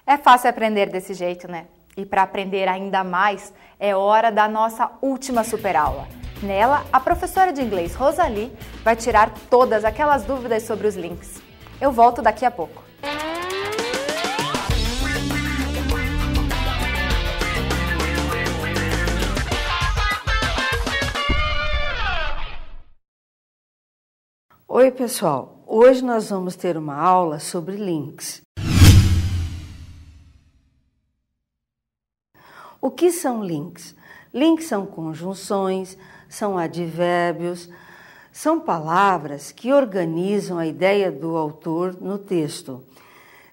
É fácil aprender desse jeito, né? E para aprender ainda mais, é hora da nossa última super aula. Nela, a professora de inglês Rosalie vai tirar todas aquelas dúvidas sobre os links. Eu volto daqui a pouco. Oi, pessoal! Hoje nós vamos ter uma aula sobre links. O que são links? Links são conjunções, são advérbios, são palavras que organizam a ideia do autor no texto.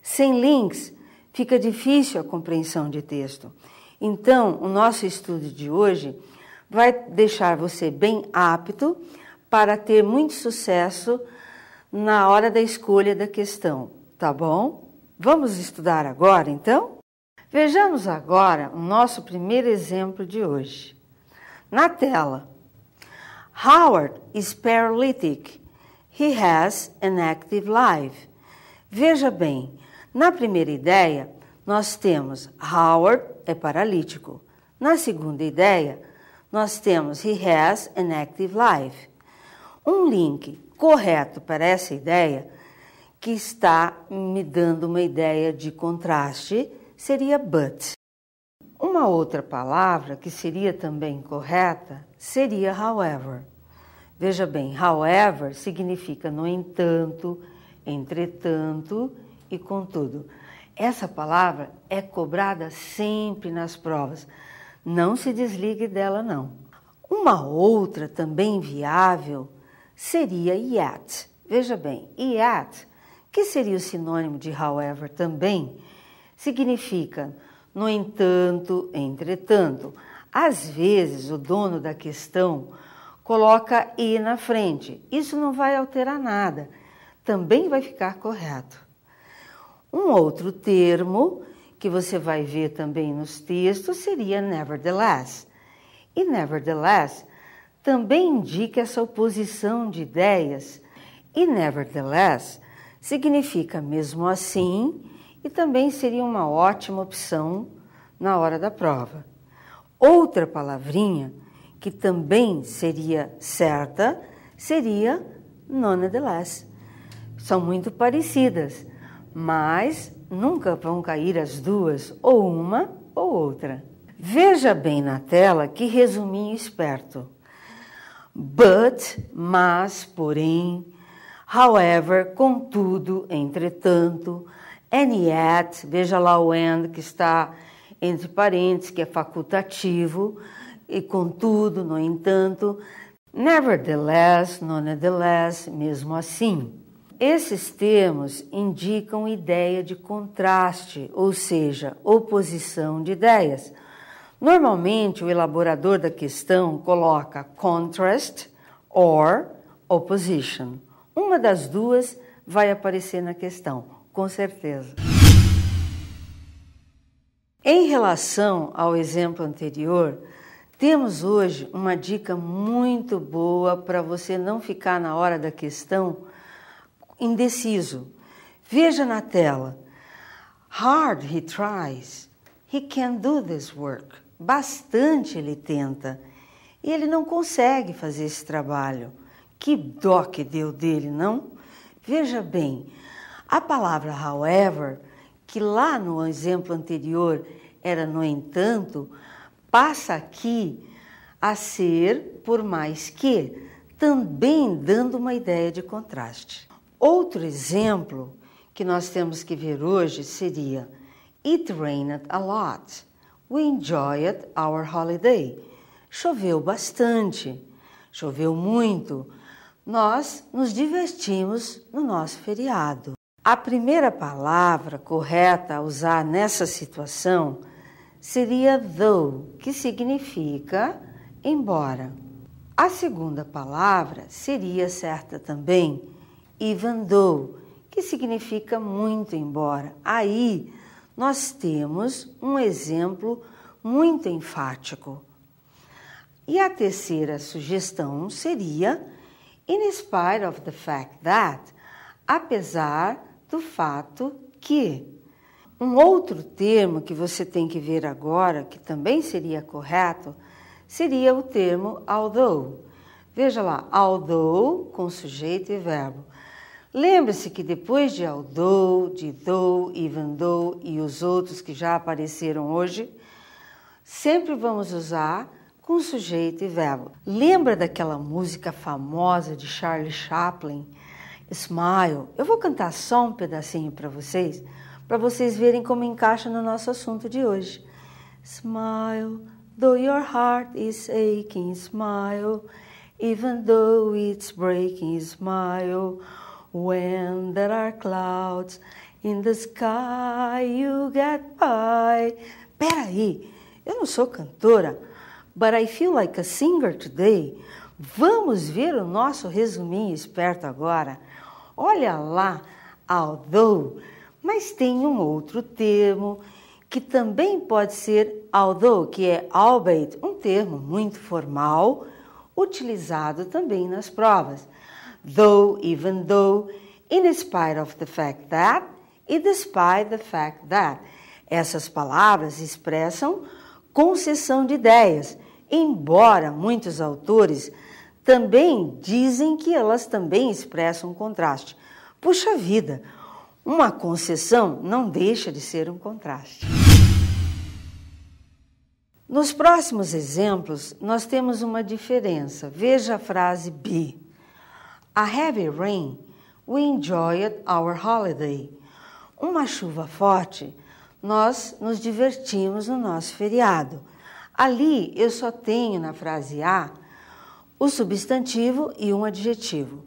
Sem links, fica difícil a compreensão de texto. Então, o nosso estudo de hoje vai deixar você bem apto para ter muito sucesso na hora da escolha da questão, tá bom? Vamos estudar agora, então? Vejamos agora o nosso primeiro exemplo de hoje. Na tela, Howard is paralytic. He has an active life. Veja bem, na primeira ideia, nós temos Howard é paralítico. Na segunda ideia, nós temos He has an active life. Um link correto para essa ideia, que está me dando uma ideia de contraste, seria but. Uma outra palavra que seria também correta seria however. Veja bem, however significa no entanto, entretanto e contudo. Essa palavra é cobrada sempre nas provas. Não se desligue dela, não. Uma outra também viável seria yet. Veja bem, yet, que seria o sinônimo de however também, significa no entanto, entretanto. Às vezes, o dono da questão coloca e na frente. Isso não vai alterar nada. Também vai ficar correto. Um outro termo que você vai ver também nos textos seria nevertheless. E nevertheless também indica essa oposição de ideias. E nevertheless significa mesmo assim e também seria uma ótima opção na hora da prova. Outra palavrinha que também seria certa seria nonetheless. São muito parecidas, mas nunca vão cair as duas, ou uma ou outra. Veja bem na tela que resuminho esperto. But, mas, porém, however, contudo, entretanto, and yet, veja lá o and que está entre parênteses, que é facultativo, e contudo, no entanto, nevertheless, nonetheless, mesmo assim. Esses termos indicam ideia de contraste, ou seja, oposição de ideias. Normalmente, o elaborador da questão coloca contrast or opposition. Uma das duas vai aparecer na questão, com certeza. Em relação ao exemplo anterior, temos hoje uma dica muito boa para você não ficar na hora da questão indeciso. Veja na tela. Hard he tries. He can do this work. Bastante ele tenta. E ele não consegue fazer esse trabalho. Que dó que deu dele, não? Veja bem, a palavra however, que lá no exemplo anterior era no entanto, passa aqui a ser por mais que, também dando uma ideia de contraste. Outro exemplo que nós temos que ver hoje seria It rained a lot. We enjoyed our holiday. Choveu bastante, choveu muito. Nós nos divertimos no nosso feriado. A primeira palavra correta a usar nessa situação seria though, que significa embora. A segunda palavra seria certa também, even though, que significa muito embora. Aí nós temos um exemplo muito enfático. E a terceira sugestão seria in spite of the fact that, apesar do fato que. Um outro termo que você tem que ver agora, que também seria correto, seria o termo although. Veja lá, although com sujeito e verbo. Lembre-se que depois de although, de though, even though e os outros que já apareceram hoje, sempre vamos usar com sujeito e verbo. Lembra daquela música famosa de Charlie Chaplin, Smile? Eu vou cantar só um pedacinho para vocês verem como encaixa no nosso assunto de hoje. Smile, though your heart is aching, smile, even though it's breaking, smile. When there are clouds in the sky, you get by. Peraí, eu não sou cantora, but I feel like a singer today. Vamos ver o nosso resuminho esperto agora. Olha lá, although, mas tem um outro termo que também pode ser although, que é albeit, um termo muito formal, utilizado também nas provas. Though, even though, in spite of the fact that e despite the fact that. Essas palavras expressam concessão de ideias, embora muitos autores também dizem que elas também expressam contraste. Puxa vida, uma concessão não deixa de ser um contraste. Nos próximos exemplos, nós temos uma diferença. Veja a frase be. A heavy rain, we enjoyed our holiday. Uma chuva forte, nós nos divertimos no nosso feriado. Ali eu só tenho na frase A o substantivo e um adjetivo.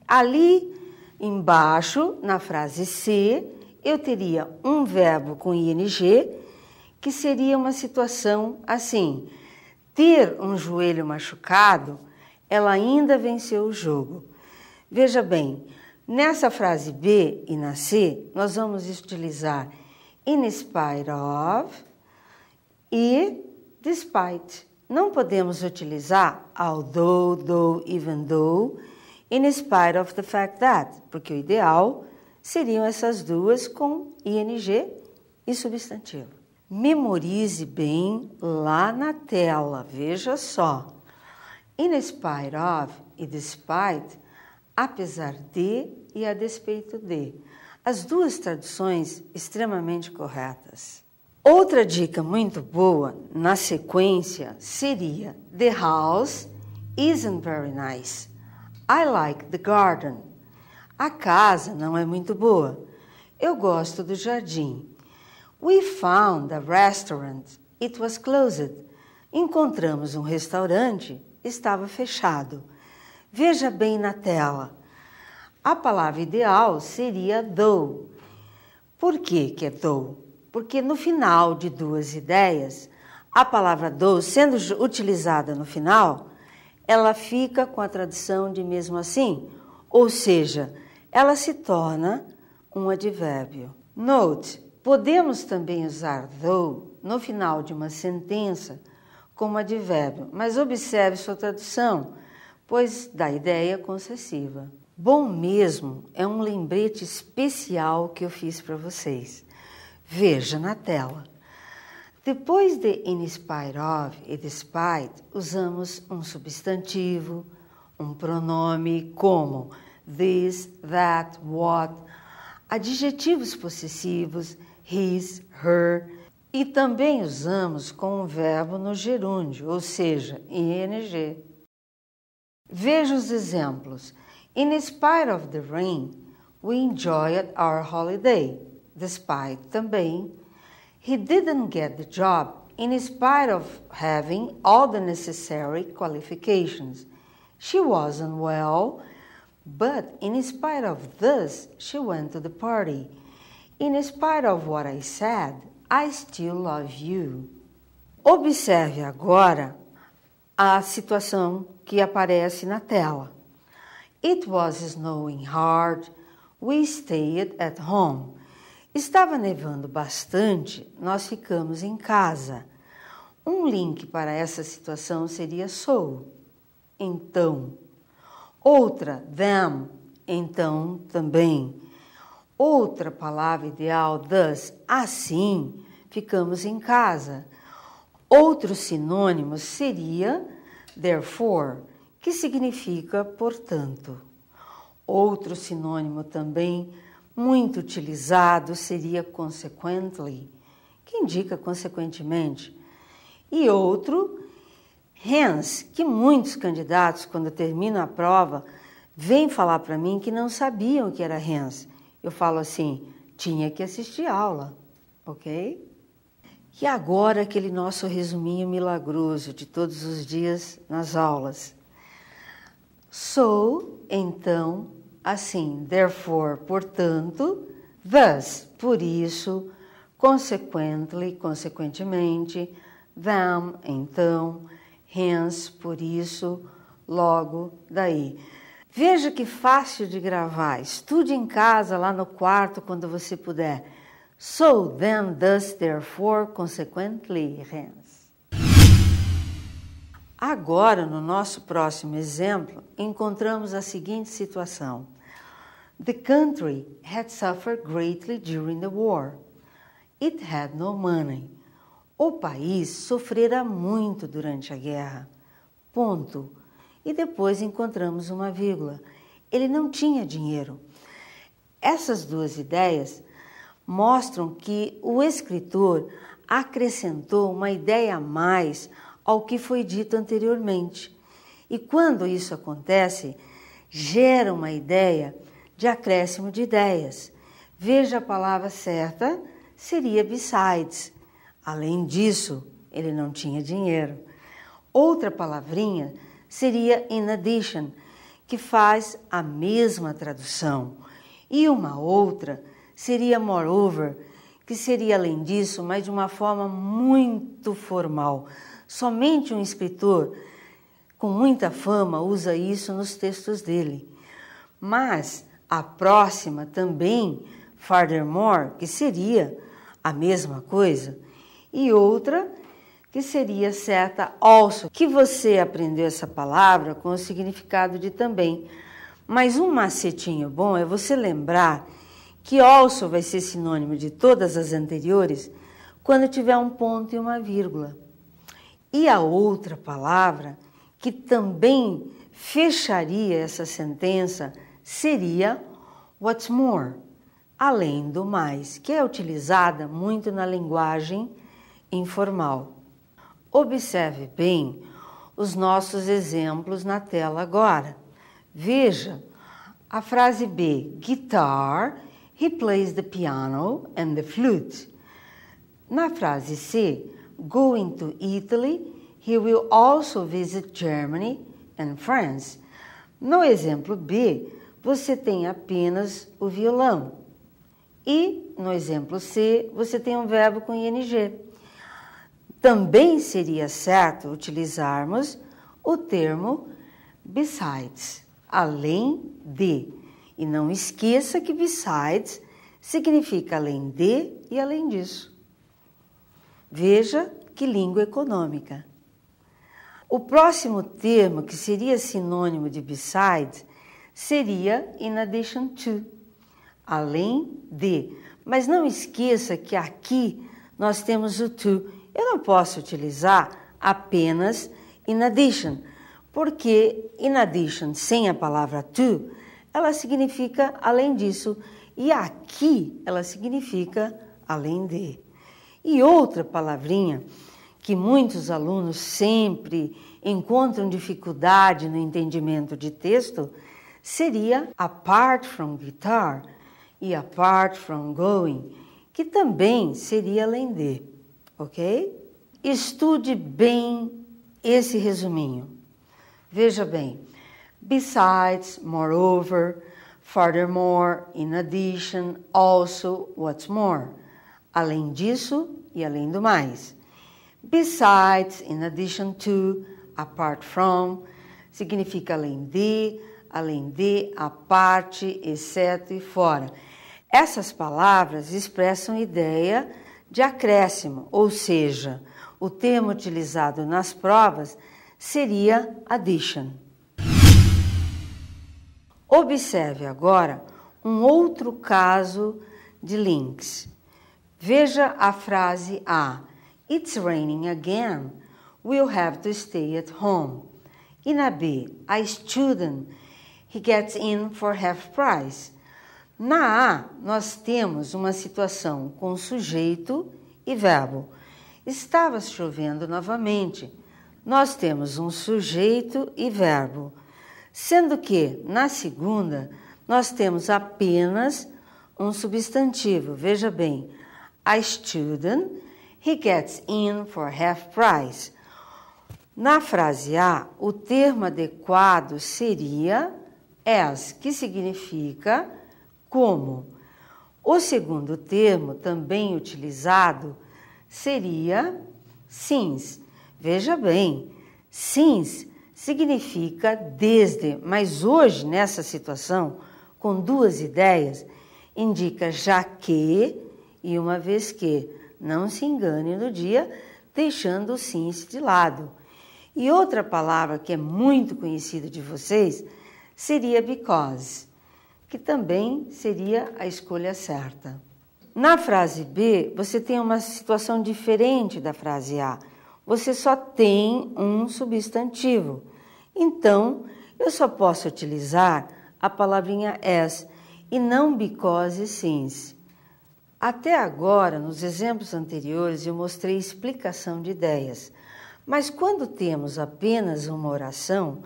Ali embaixo, na frase C, eu teria um verbo com ing, que seria uma situação assim: ter um joelho machucado, ela ainda venceu o jogo. Veja bem, nessa frase B e na C, nós vamos utilizar in spite of e despite. Não podemos utilizar although, though, even though, in spite of the fact that, porque o ideal seriam essas duas com ing e substantivo. Memorize bem lá na tela, veja só. In spite of e despite, apesar de e a despeito de. As duas traduções extremamente corretas. Outra dica muito boa na sequência seria: The house isn't very nice. I like the garden. A casa não é muito boa. Eu gosto do jardim. We found a restaurant. It was closed. Encontramos um restaurante. Estava fechado. Veja bem na tela. A palavra ideal seria though. Por que é though? Porque no final de duas ideias, a palavra though, sendo utilizada no final, ela fica com a tradução de mesmo assim, ou seja, ela se torna um advérbio. Note, podemos também usar though no final de uma sentença como advérbio, mas observe sua tradução, pois dá ideia concessiva. Bom mesmo é um lembrete especial que eu fiz para vocês. Veja na tela. Depois de in spite of e despite, usamos um substantivo, um pronome como this, that, what, adjetivos possessivos, his, her, e também usamos com um verbo no gerúndio, ou seja, ing. Veja os exemplos. In spite of the rain, we enjoyed our holiday. Despite também. He didn't get the job in spite of having all the necessary qualifications. She wasn't well, but in spite of this, she went to the party. In spite of what I said, I still love you. Observe agora a situação que aparece na tela. It was snowing hard. We stayed at home. Estava nevando bastante, nós ficamos em casa. Um link para essa situação seria so, então. Outra, them, então também. Outra palavra ideal, thus, assim, ficamos em casa. Outro sinônimo seria therefore, que significa portanto. Outro sinônimo também muito utilizado seria consequently, que indica consequentemente. E outro, hence, que muitos candidatos, quando terminam a prova, vêm falar para mim que não sabiam o que era hence. Eu falo assim, tinha que assistir aula, ok? E agora aquele nosso resuminho milagroso de todos os dias nas aulas. So, então, assim, therefore, portanto, thus, por isso, consequently, consequentemente, them, então, hence, por isso, logo, daí. Veja que fácil de gravar. Estude em casa, lá no quarto, quando você puder. So, then, thus, therefore, consequently, hence. Agora, no nosso próximo exemplo, encontramos a seguinte situação. The country had suffered greatly during the war. It had no money. O país sofrera muito durante a guerra. Ponto. E depois encontramos uma vírgula. Ele não tinha dinheiro. Essas duas ideias mostram que o escritor acrescentou uma ideia a mais ao que foi dito anteriormente. E quando isso acontece, gera uma ideia de acréscimo de ideias. Veja a palavra certa, seria besides. Além disso, ele não tinha dinheiro. Outra palavrinha seria in addition, que faz a mesma tradução. E uma outra seria moreover, que seria além disso, mas de uma forma muito formal. Somente um escritor com muita fama usa isso nos textos dele. Mas a próxima também, furthermore, que seria a mesma coisa. E outra que seria certa also, que você aprendeu essa palavra com o significado de também. Mas um macetinho bom é você lembrar que also vai ser sinônimo de todas as anteriores quando tiver um ponto e uma vírgula. E a outra palavra que também fecharia essa sentença seria what's more, além do mais, que é utilizada muito na linguagem informal. Observe bem os nossos exemplos na tela agora. Veja a frase B, guitar, he plays the piano and the flute. Na frase C, going to Italy, he will also visit Germany and France. No exemplo B, você tem apenas o violão. E no exemplo C, você tem um verbo com ing. Também seria certo utilizarmos o termo besides, além de. E não esqueça que besides significa além de e além disso. Veja que língua econômica. O próximo termo, que seria sinônimo de besides, seria in addition to, além de. Mas não esqueça que aqui nós temos o to. Eu não posso utilizar apenas in addition, porque in addition, sem a palavra to, ela significa além disso, e aqui ela significa além de. E outra palavrinha que muitos alunos sempre encontram dificuldade no entendimento de texto seria apart from guitar e apart from going, que também seria além de. Ok? Estude bem esse resuminho. Veja bem, besides, moreover, furthermore, in addition, also, what's more. Além disso e além do mais. Besides, in addition to, apart from, significa além de, a parte, exceto e fora. Essas palavras expressam ideia de acréscimo, ou seja, o termo utilizado nas provas seria addition. Observe agora um outro caso de links. Veja a frase A. It's raining again. We'll have to stay at home. E na B, a student, he gets in for half price. Na A, nós temos uma situação com sujeito e verbo. Estava chovendo novamente. Nós temos um sujeito e verbo. Sendo que, na segunda, nós temos apenas um substantivo. Veja bem, a student, he gets in for half price. Na frase A, o termo adequado seria as, que significa como. O segundo termo, também utilizado, seria since. Veja bem, since significa desde, mas hoje, nessa situação, com duas ideias, indica já que e uma vez que. Não se engane no dia, deixando o since de lado. E outra palavra que é muito conhecida de vocês seria because, que também seria a escolha certa. Na frase B, você tem uma situação diferente da frase A. Você só tem um substantivo. Então, eu só posso utilizar a palavrinha as e não because e since. Até agora, nos exemplos anteriores, eu mostrei explicação de ideias. Mas quando temos apenas uma oração,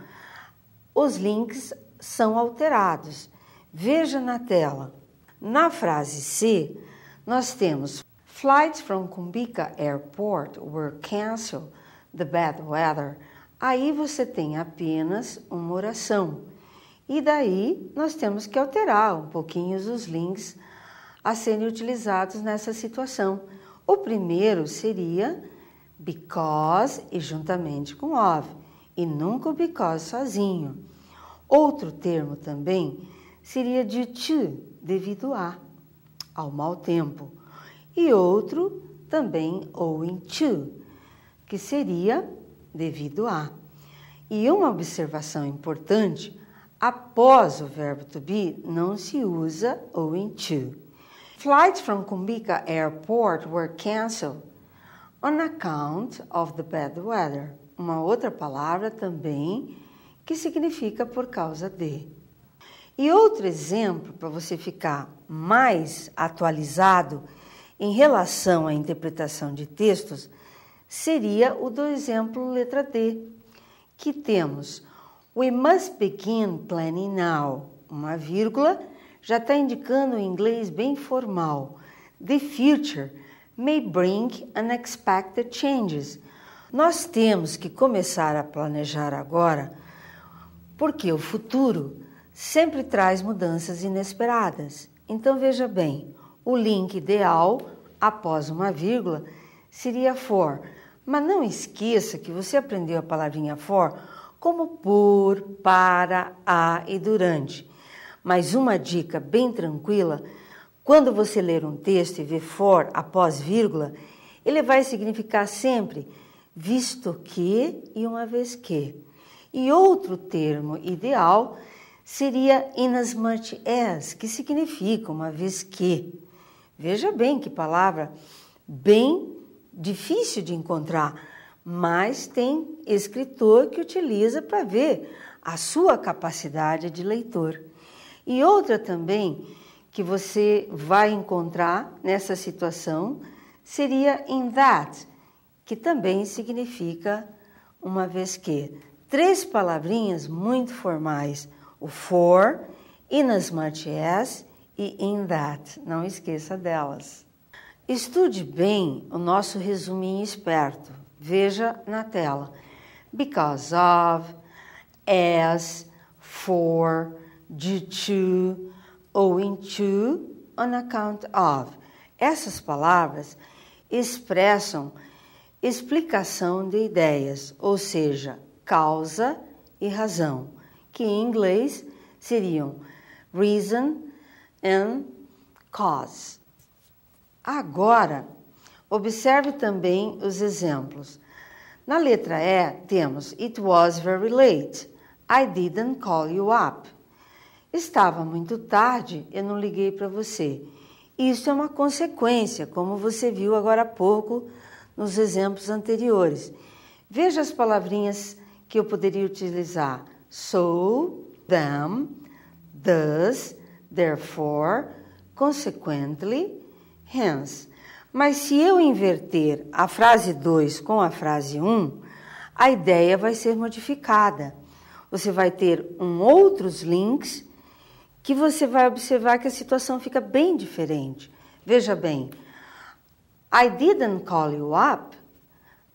os links são alterados. Veja na tela. Na frase C, nós temos Flights from Kumbica Airport were canceled, the bad weather. Aí você tem apenas uma oração. E daí nós temos que alterar um pouquinho os links a serem utilizados nessa situação. O primeiro seria because e juntamente com of, e nunca o because sozinho. Outro termo também seria due to, devido a, ao mau tempo. E outro também owing to, que seria devido a. E uma observação importante, após o verbo to be não se usa owing to. Flights from Kumbica Airport were canceled on account of the bad weather. Uma outra palavra também que significa por causa de. E outro exemplo, para você ficar mais atualizado em relação à interpretação de textos, seria o do exemplo letra D, que temos We must begin planning now. Uma vírgula já está indicando um inglês bem formal. The future may bring unexpected changes. Nós temos que começar a planejar agora, porque o futuro sempre traz mudanças inesperadas. Então, veja bem, o link ideal, após uma vírgula, seria for. Mas não esqueça que você aprendeu a palavrinha for como por, para, a e durante. Mas uma dica bem tranquila, quando você ler um texto e ver for após vírgula, ele vai significar sempre visto que e uma vez que. E outro termo ideal seria inasmuch as, que significa uma vez que. Veja bem que palavra bem difícil de encontrar, mas tem escritor que utiliza para ver a sua capacidade de leitor. E outra também que você vai encontrar nessa situação seria in that, que também significa uma vez que. Três palavrinhas muito formais, o for, inasmuch as e in that. Não esqueça delas. Estude bem o nosso resuminho esperto. Veja na tela. Because of, as, for, due to, owing to, on account of. Essas palavras expressam explicação de ideias, ou seja, causa e razão, que em inglês seriam reason and cause. Agora, observe também os exemplos. Na letra E, temos It was very late. I didn't call you up. Estava muito tarde, eu não liguei para você. Isso é uma consequência, como você viu agora há pouco nos exemplos anteriores. Veja as palavrinhas que eu poderia utilizar. So, them, thus, therefore, consequently, hence. Mas se eu inverter a frase 2 com a frase 1, a ideia vai ser modificada. Você vai ter outros links que você vai observar que a situação fica bem diferente. Veja bem, I didn't call you up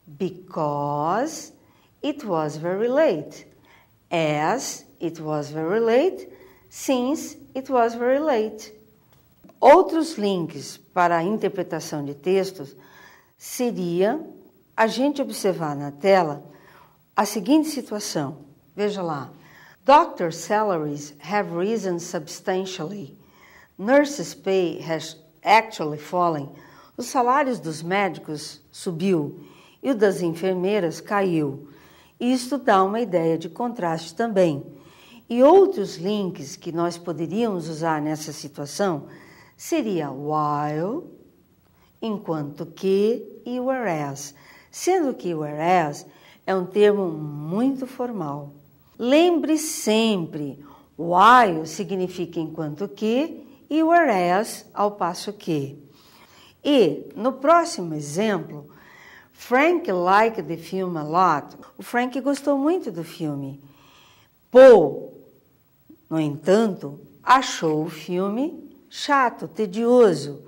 because it was very late. As it was very late, since it was very late. Outros links para a interpretação de textos seria a gente observar na tela a seguinte situação. Veja lá. Doctors' salaries have risen substantially. Nurses' pay has actually fallen. Os salários dos médicos subiu e o das enfermeiras caiu. Isto dá uma ideia de contraste também. E outros links que nós poderíamos usar nessa situação seria while, enquanto que e whereas, sendo que whereas é um termo muito formal. Lembre sempre, while significa enquanto que e whereas ao passo que. E no próximo exemplo, Frank liked the film a lot. O Frank gostou muito do filme. Paul, no entanto, achou o filme chato, tedioso.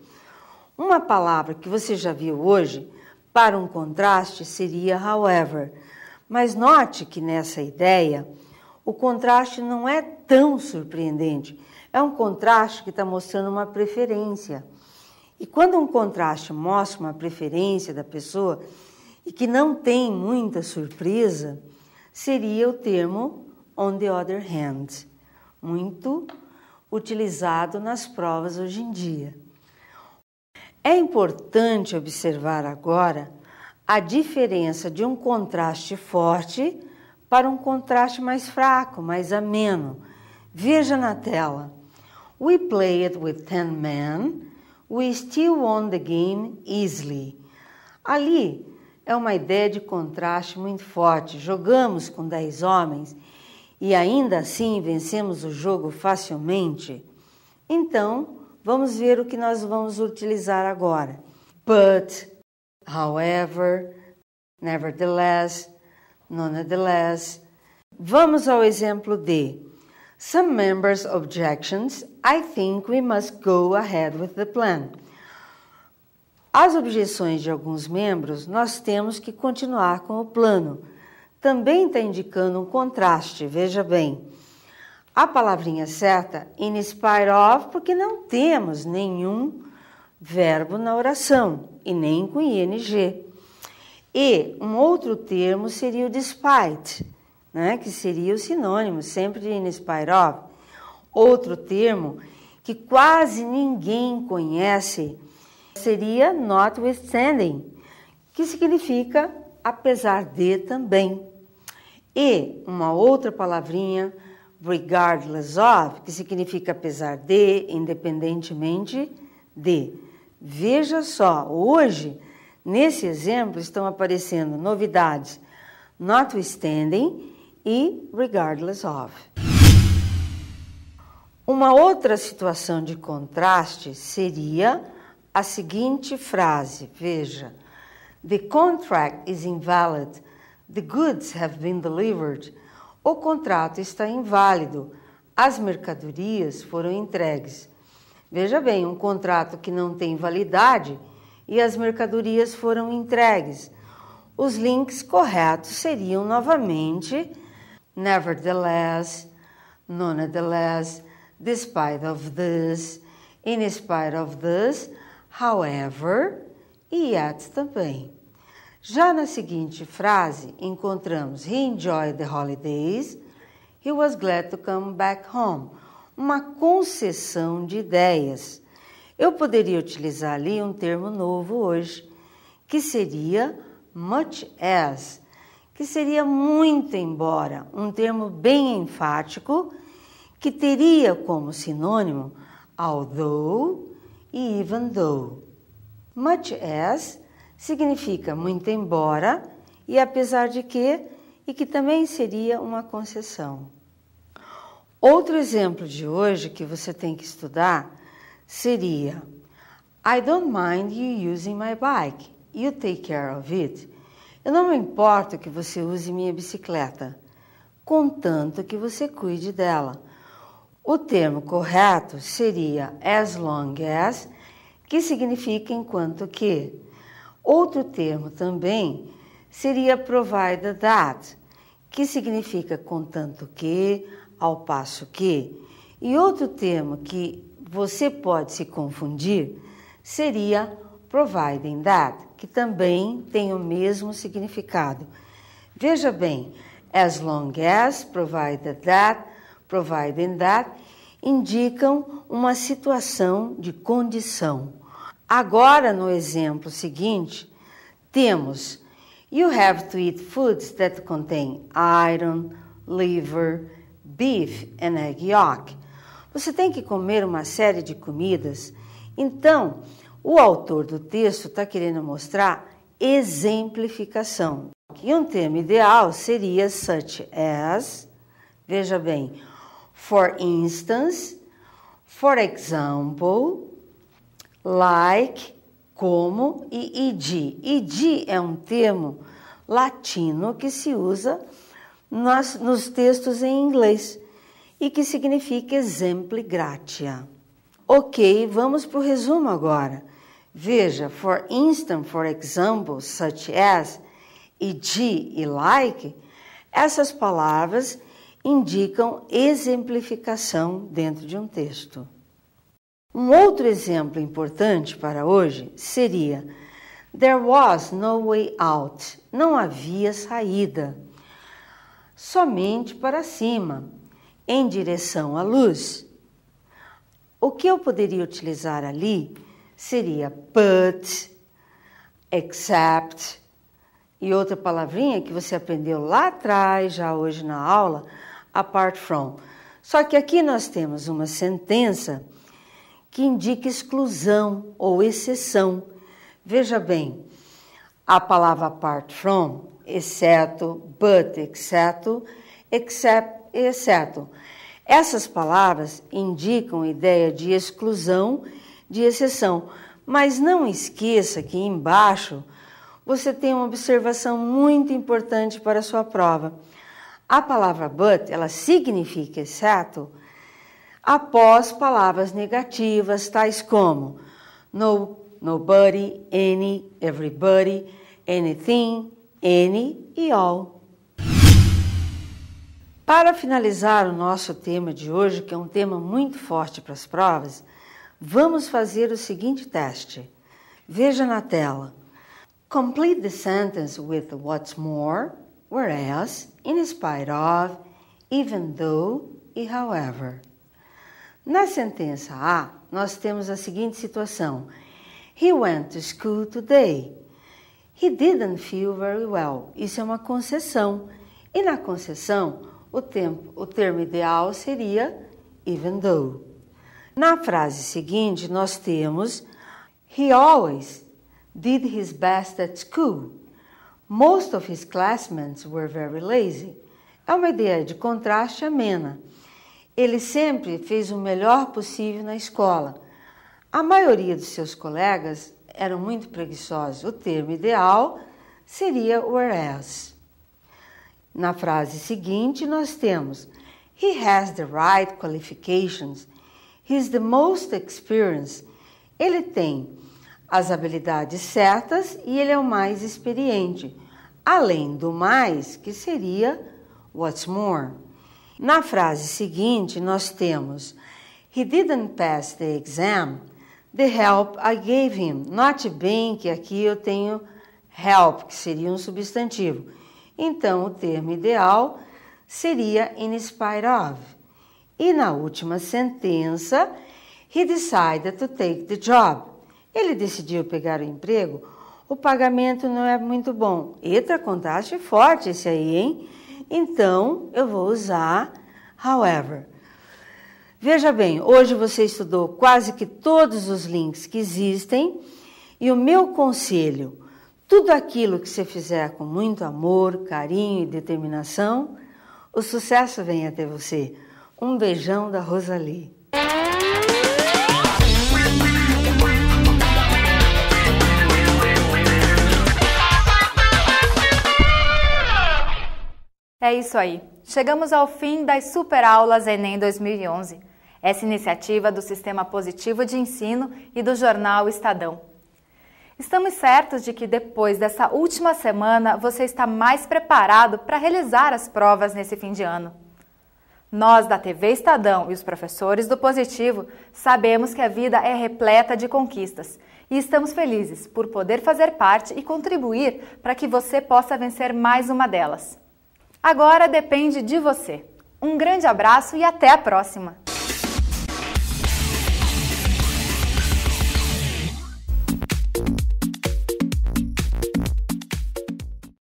Uma palavra que você já viu hoje para um contraste seria however. Mas note que nessa ideia, o contraste não é tão surpreendente. É um contraste que está mostrando uma preferência. E quando um contraste mostra uma preferência da pessoa e que não tem muita surpresa, seria o termo on the other hand, muito utilizado nas provas hoje em dia. É importante observar agora a diferença de um contraste forte para um contraste mais fraco, mais ameno. Veja na tela. We played with 10 men. We still won the game easily. Ali é uma ideia de contraste muito forte. Jogamos com 10 homens e ainda assim vencemos o jogo facilmente. Então, vamos ver o que nós vamos utilizar agora. But, however, nevertheless, nonetheless. Vamos ao exemplo de some members' objections. I think we must go ahead with the plan. As objeções de alguns membros, nós temos que continuar com o plano. Também está indicando um contraste, veja bem. A palavrinha certa, in spite of, porque não temos nenhum verbo na oração, e nem com ing. E um outro termo seria o despite, né, que seria o sinônimo sempre de in spite of. Outro termo que quase ninguém conhece seria notwithstanding, que significa apesar de também. E uma outra palavrinha, regardless of, que significa apesar de, independentemente de. Veja só, hoje, nesse exemplo, estão aparecendo novidades notwithstanding e regardless of. Uma outra situação de contraste seria a seguinte frase, veja. The contract is invalid. The goods have been delivered. O contrato está inválido. As mercadorias foram entregues. Veja bem, um contrato que não tem validade e as mercadorias foram entregues. Os links corretos seriam novamente nevertheless, nonetheless, despite of this, in spite of this, however e yet também. Já na seguinte frase, encontramos he enjoyed the holidays, he was glad to come back home. Uma concessão de ideias. Eu poderia utilizar ali um termo novo hoje, que seria much as, que seria muito embora, um termo bem enfático, que teria como sinônimo although e even though. Much as significa muito embora e apesar de que, e que também seria uma concessão. Outro exemplo de hoje que você tem que estudar seria I don't mind you using my bike. You take care of it. Eu não me importo que você use minha bicicleta, contanto que você cuide dela. O termo correto seria as long as, que significa enquanto que. Outro termo também seria provided that, que significa contanto que, ao passo que. E outro termo que você pode se confundir seria providing that, que também tem o mesmo significado. Veja bem, as long as, provided that, providing that, indicam uma situação de condição. Agora, no exemplo seguinte, temos you have to eat foods that contain iron, liver, beef and egg yolk. Você tem que comer uma série de comidas. Então, o autor do texto está querendo mostrar exemplificação. E um termo ideal seria such as, veja bem, for instance, for example, like, como e id. Id é um termo latino que se usa nos textos em inglês e que significa exempli gratia. Ok, vamos para o resumo agora. Veja, for instance, for example, such as, id e like, essas palavras indicam exemplificação dentro de um texto. Um outro exemplo importante para hoje seria there was no way out, não havia saída, somente para cima, em direção à luz. O que eu poderia utilizar ali seria but, except, e outra palavrinha que você aprendeu lá atrás, já hoje na aula, apart from. Só que aqui nós temos uma sentença que indica exclusão ou exceção. Veja bem, a palavra apart from, exceto, but, exceto, except, exceto. Essas palavras indicam a ideia de exclusão, de exceção. Mas não esqueça que embaixo você tem uma observação muito importante para a sua prova. A palavra but, ela significa exceto após palavras negativas, tais como no, nobody, any, everybody, anything, any e all. Para finalizar o nosso tema de hoje, que é um tema muito forte para as provas, vamos fazer o seguinte teste. Veja na tela. Complete the sentence with what's more, whereas, in spite of, even though e however. Na sentença A, nós temos a seguinte situação. He went to school today. He didn't feel very well. Isso é uma concessão. E na concessão, o termo ideal seria even though. Na frase seguinte, nós temos he always did his best at school. Most of his classmates were very lazy. É uma ideia de contraste amena. Ele sempre fez o melhor possível na escola. A maioria dos seus colegas eram muito preguiçosos. O termo ideal seria whereas. Na frase seguinte, nós temos he has the right qualifications. He's the most experienced. Ele tem as habilidades certas e ele é o mais experiente. Além do mais, que seria what's more. Na frase seguinte, nós temos he didn't pass the exam. The help I gave him. Note bem que aqui eu tenho help, que seria um substantivo. Então, o termo ideal seria in spite of. E na última sentença, he decided to take the job. Ele decidiu pegar o emprego. O pagamento não é muito bom. Eita, contraste forte esse aí, hein? Então, eu vou usar however. Veja bem, hoje você estudou quase que todos os links que existem e o meu conselho, tudo aquilo que você fizer com muito amor, carinho e determinação, o sucesso vem até você. Um beijão da Rosalie. É isso aí. Chegamos ao fim das Super Aulas Enem 2011. Essa iniciativa do Sistema Positivo de Ensino e do jornal Estadão. Estamos certos de que depois dessa última semana você está mais preparado para realizar as provas nesse fim de ano. Nós da TV Estadão e os professores do Positivo sabemos que a vida é repleta de conquistas e estamos felizes por poder fazer parte e contribuir para que você possa vencer mais uma delas. Agora depende de você. Um grande abraço e até a próxima!